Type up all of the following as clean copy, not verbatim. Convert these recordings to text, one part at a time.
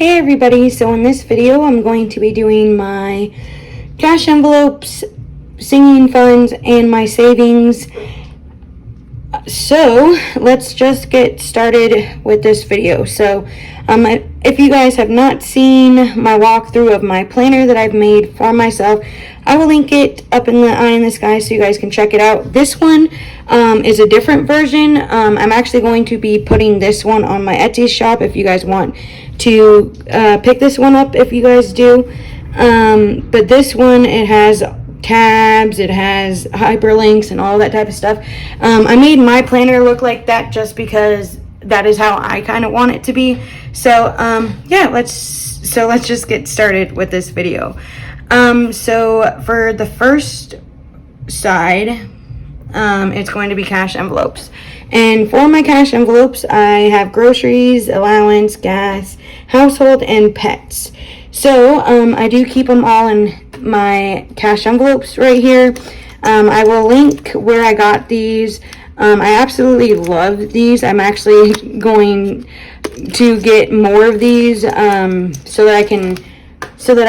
Hey everybody, so in this video I'm going to be doing my cash envelopes, singing funds, and my savings. So let's just get started with this video. So if you guys have not seen my walkthrough of my planner that I've made for myself, I will link it up in the eye in the sky so you guys can check it out. This one is a different version. I'm actually going to be putting this one on my Etsy shop if you guys want to pick this one up, if you guys do. But this one, it has tabs, it has hyperlinks and all that type of stuff. I made my planner look like that just because that is how I kind of want it to be. So yeah, let's just get started with this video. So for the first side, it's going to be cash envelopes. And for my cash envelopes, I have groceries, allowance, gas, household, and pets. So I do keep them all in my cash envelopes right here. I will link where I got these. I absolutely love these. I'm actually going to get more of these so that I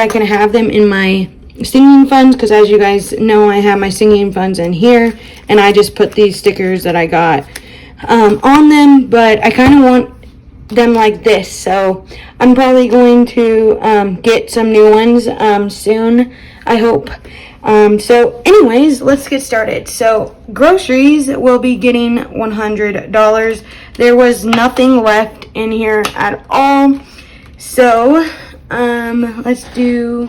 can have them in my singing funds, because as you guys know, I have my singing funds in here, and I just put these stickers that I got on them, but I kind of want them like this, so I'm probably going to get some new ones soon, I hope. So anyways, let's get started. So groceries will be getting $100. There was nothing left in here at all, so let's do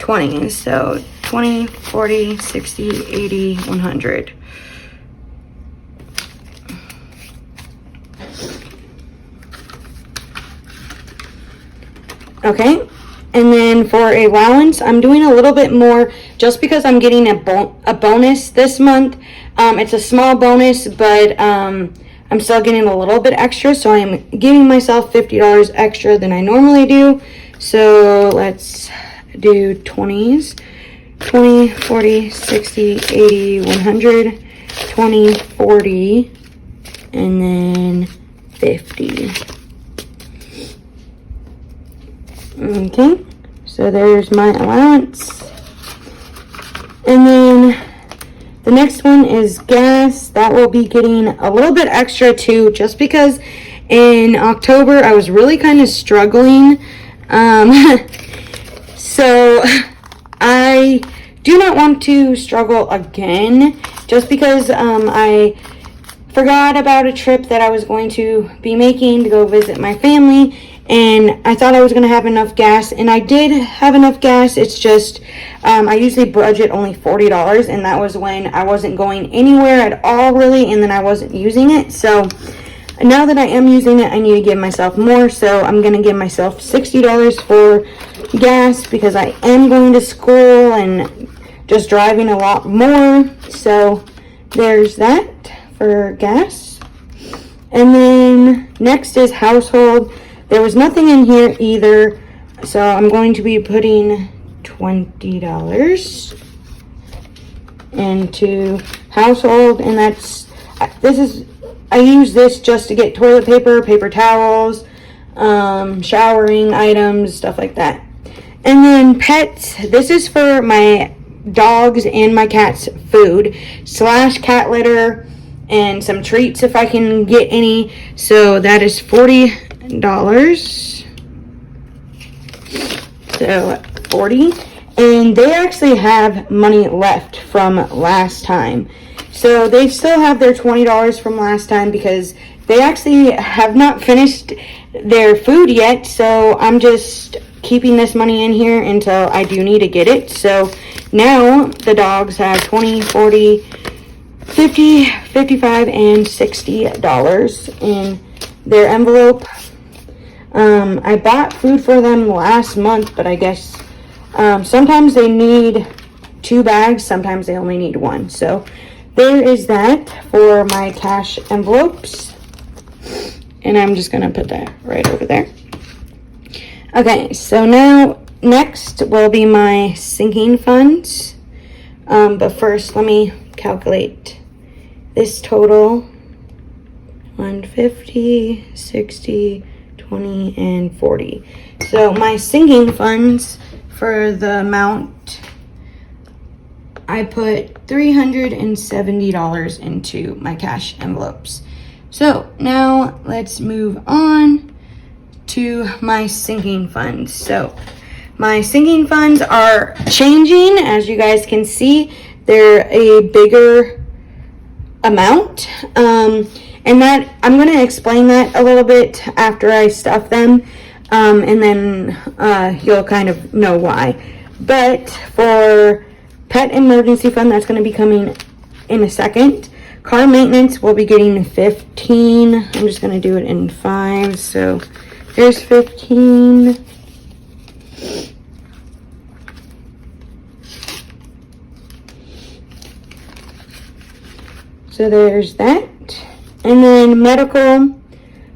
20. So 20, 40, 60, 80, 100. Okay, and then for allowance, I'm doing a little bit more just because I'm getting a bonus this month. It's a small bonus, but I'm still getting a little bit extra, so I'm giving myself $50 extra than I normally do. So let's do 20s. 20, 40, 60, 80, 100, 20, 40, and then 50. Okay, so there's my allowance. And then the next one is gas. That will be getting a little bit extra too, just because in October I was really kind of struggling. So I do not want to struggle again, just because I forgot about a trip that I was going to be making to go visit my family, and I thought I was going to have enough gas, and I did have enough gas. It's just I usually budget only $40, and that was when I wasn't going anywhere at all really, and then I wasn't using it. So now that I am using it, I need to give myself more, so I'm going to give myself $60 for gas, because I am going to school and just driving a lot more. So there's that for gas. And then next is household. There was nothing in here either, so I'm going to be putting $20 into household, and I use this just to get toilet paper, paper towels, showering items, stuff like that. And then pets, this is for my dogs and my cat's food / cat litter and some treats if I can get any. So that is $40. So 40. And they actually have money left from last time. So they still have their $20 from last time, because they actually have not finished their food yet. So I'm just keeping this money in here until I do need to get it. So now the dogs have 20, 40, 50, 55, and $60 in their envelope. I bought food for them last month, but I guess sometimes they need 2 bags, sometimes they only need 1. So there is that for my cash envelopes. And I'm just going to put that right over there. Okay, so now next will be my sinking funds. But first, let me calculate this total. 150, 60, 20, and 40. So my sinking funds for the amount, I put $370 into my cash envelopes. So now let's move on to my sinking funds. So my sinking funds are changing. As you guys can see, they're a bigger amount. And that I'm going to explain that a little bit after I stuff them. And then you'll kind of know why. But for pet emergency fund, that's going to be coming in a second. Car maintenance will be getting 15. I'm just going to do it in 5. So there's 15. So there's that. And then medical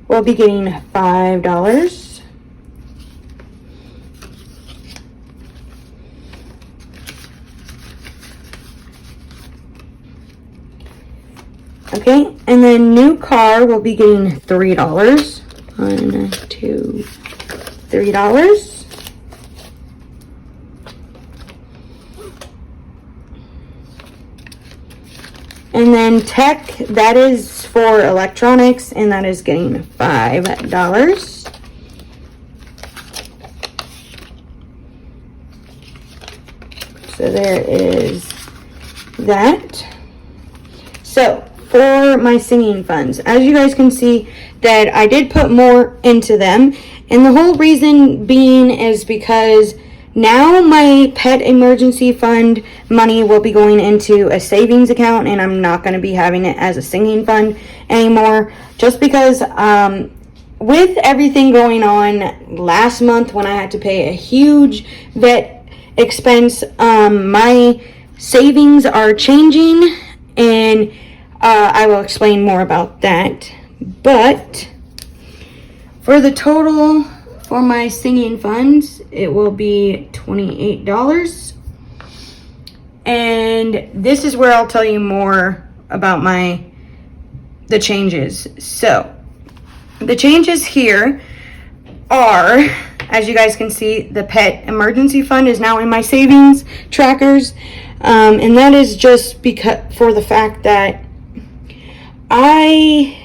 will be getting $5. Okay, and then new car will be getting $3. 1, 2, $3. And then tech, that is for electronics, and that is getting $5. So there is that. So for my singing funds, as you guys can see, that I did put more into them, and the whole reason being is because now my pet emergency fund money will be going into a savings account, and I'm not going to be having it as a singing fund anymore, just because with everything going on last month when I had to pay a huge vet expense, my savings are changing, and I will explain more about that. But for the total for my singing funds, it will be $28. And this is where I'll tell you more about the changes. So the changes here are, as you guys can see, the pet emergency fund is now in my savings trackers. And that is just because for the fact that I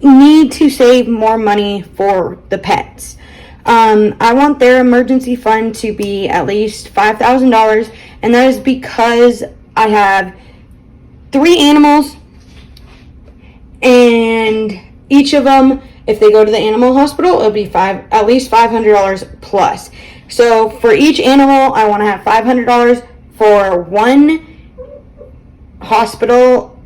need to save more money for the pets. I want their emergency fund to be at least $5,000, and that is because I have 3 animals, and each of them, if they go to the animal hospital, it'll be at least $500 plus. So for each animal, I want to have $500 for one hospital,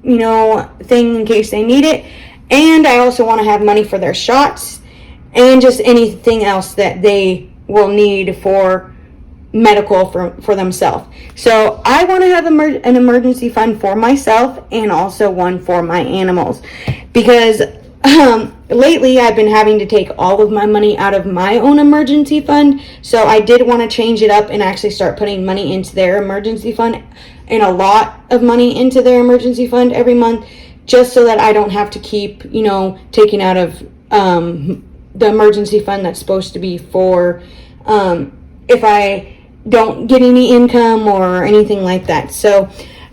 thing in case they need it. And I also want to have money for their shots and just anything else that they will need for medical for themselves. So I want to have an emergency fund for myself and also one for my animals, because lately I've been having to take all of my money out of my own emergency fund. So I did want to change it up and actually start putting money into their emergency fund, and a lot of money into their emergency fund every month, just so that I don't have to keep, taking out of the emergency fund that's supposed to be for if I don't get any income or anything like that. So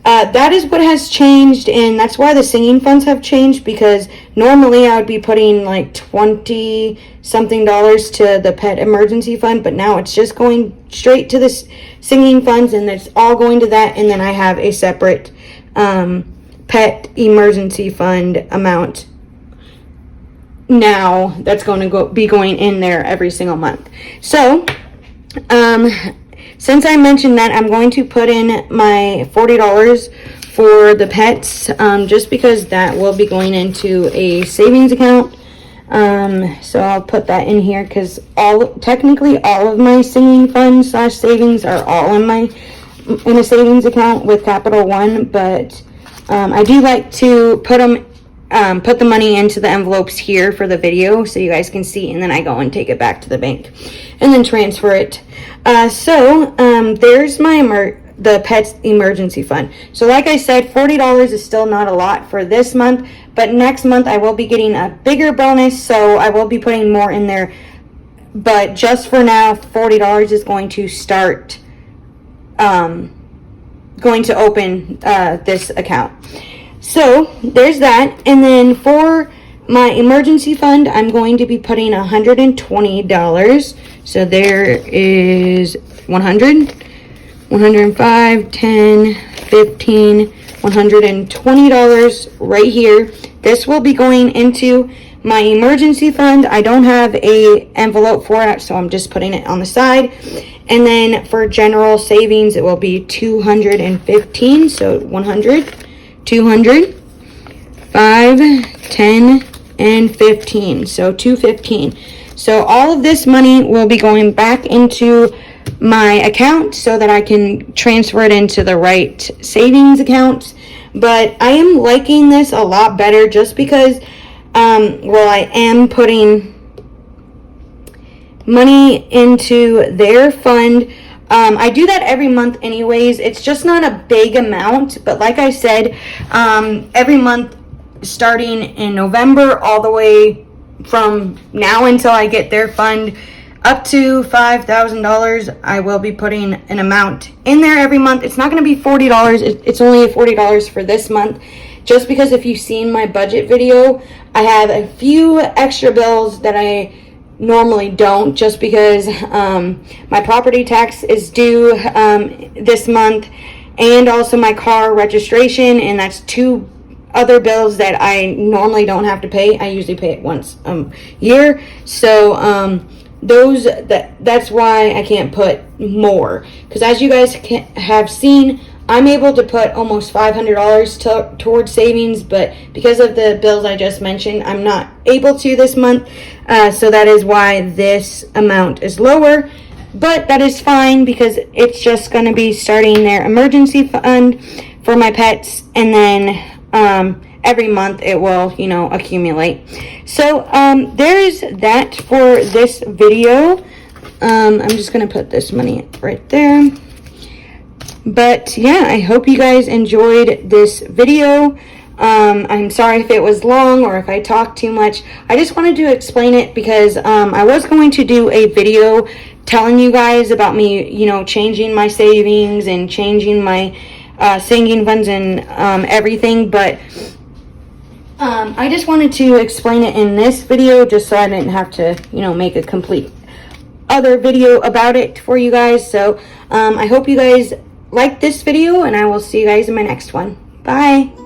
that is what has changed, and that's why the singing funds have changed, because normally I would be putting like $20-something to the pet emergency fund, but now it's just going straight to the singing funds, and it's all going to that, and then I have a separate pet emergency fund amount now that's going to be going in there every single month. So since I mentioned that, I'm going to put in my $40 for the pets, just because that will be going into a savings account. So I'll put that in here, because technically all of my singing funds / savings are all in a savings account with Capital One, but I do like to put the money into the envelopes here for the video so you guys can see, and then I go and take it back to the bank and then transfer it. So there's my the pet's emergency fund. So like I said, $40 is still not a lot for this month, but next month I will be getting a bigger bonus, so I will be putting more in there. But just for now, $40 is going to start, going to open this account. So there's that. And then for my emergency fund, I'm going to be putting $120. So there is 100, 105, 10, 15, $120 right here. This will be going into my emergency fund. I don't have a envelope for it, so I'm just putting it on the side. And then for general savings, it will be 215. So 100, 200, 5, 10, and 15. So 215. So all of this money will be going back into my account so that I can transfer it into the right savings accounts. But I am liking this a lot better just because well, I am putting money into their fund. I do that every month anyways. It's just not a big amount, but like I said, every month starting in November all the way from now until I get their fund up to $5,000, I will be putting an amount in there every month. It's not going to be $40. It's only $40 for this month. Just because if you've seen my budget video, I have a few extra bills that I normally don't, just because my property tax is due this month, and also my car registration, and that's two other bills that I normally don't have to pay. I usually pay it once a year. So that's why I can't put more, because as you guys have seen, I'm able to put almost $500 towards savings, but because of the bills I just mentioned, I'm not able to this month. So that is why this amount is lower, but that is fine because it's just going to be starting their emergency fund for my pets, and then every month it will, accumulate. So there's that for this video. I'm just going to put this money right there. But yeah, I hope you guys enjoyed this video. I'm sorry if it was long or if I talked too much. I just wanted to explain it because I was going to do a video telling you guys about me, changing my savings and changing my sinking funds and everything. But I just wanted to explain it in this video just so I didn't have to, make a complete other video about it for you guys. So I hope you guys like this video, and I will see you guys in my next one. Bye.